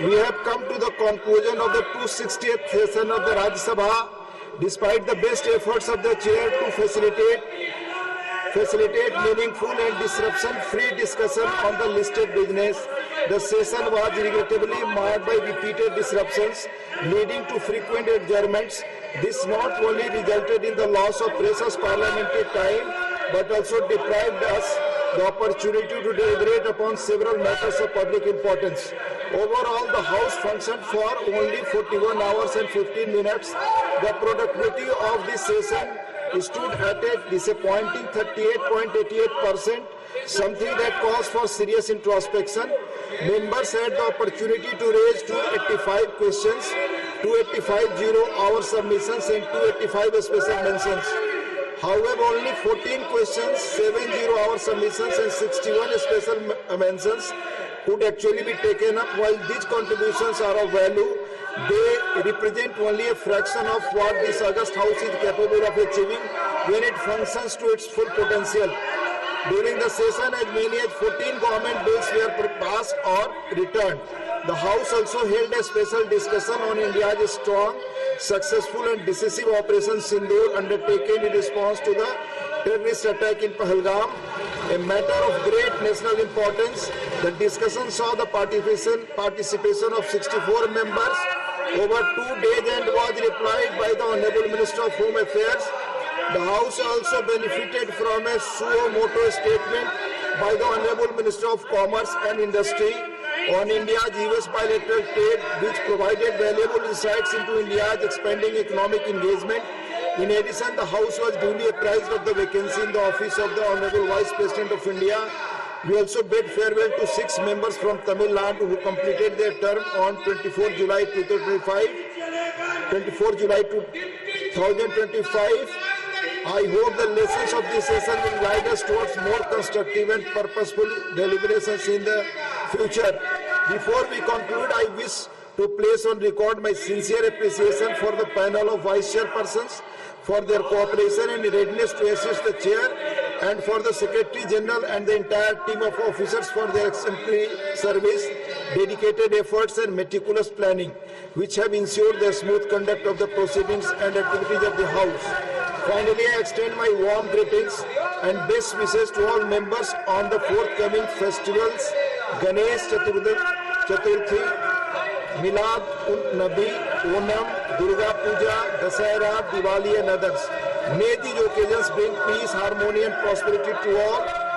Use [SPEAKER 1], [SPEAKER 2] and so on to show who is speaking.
[SPEAKER 1] We have come to the conclusion of the 260th session of the Rajya Sabha. Despite the best efforts of the chair to facilitate meaningful and disruption-free discussion on the listed business, the session was regrettably marred by repeated disruptions, leading to frequent adjournments. This not only resulted in the loss of precious parliamentary time, but also deprived us the opportunity to deliberate upon several matters of public importance. Overall, the House functioned for only 41 hours and 15 minutes. The productivity of this session stood at a disappointing 38.88%, something that calls for serious introspection. Members had the opportunity to raise 285 questions, 285 zero-hour submissions and 285 special mentions. However, only 14 questions, 7 zero-hour submissions and 61 special mentions could actually be taken up. While these contributions are of value, they represent only a fraction of what this august House is capable of achieving when it functions to its full potential. During the session, as many as 14 government bills were passed or returned. The House also held a special discussion on India's strong, successful and decisive Operation Sindoor undertaken in response to the terrorist attack in Pahalgam, a matter of great national importance. The discussion saw the participation of 64 members over 2 days and was replied by the Honorable Minister of Home Affairs. The House also benefited from a suo motu statement by the Honorable Minister of Commerce and Industry on India's US bilateral trade, which provided valuable insights into India's expanding economic engagement. In addition, the House was duly apprised of the vacancy in the office of the Honorable Vice President of India. We also bid farewell to 6 members from Tamil Nadu who completed their term on 24 July 2025. I hope the lessons of this session will guide us towards more constructive and purposeful deliberations in the future. Before we conclude, I wish to place on record my sincere appreciation for the panel of Vice Chairpersons for their cooperation and readiness to assist the Chair, and for the Secretary General and the entire team of officers for their exemplary service, dedicated efforts and meticulous planning, which have ensured the smooth conduct of the proceedings and activities of the House. Finally, I extend my warm greetings and best wishes to all members on the forthcoming festivals, Ganesh Chaturthi, Milad-un-Nabi, Onam, Durga Puja, Dasahara, Diwali and others. May these occasions bring peace, harmony and prosperity to all.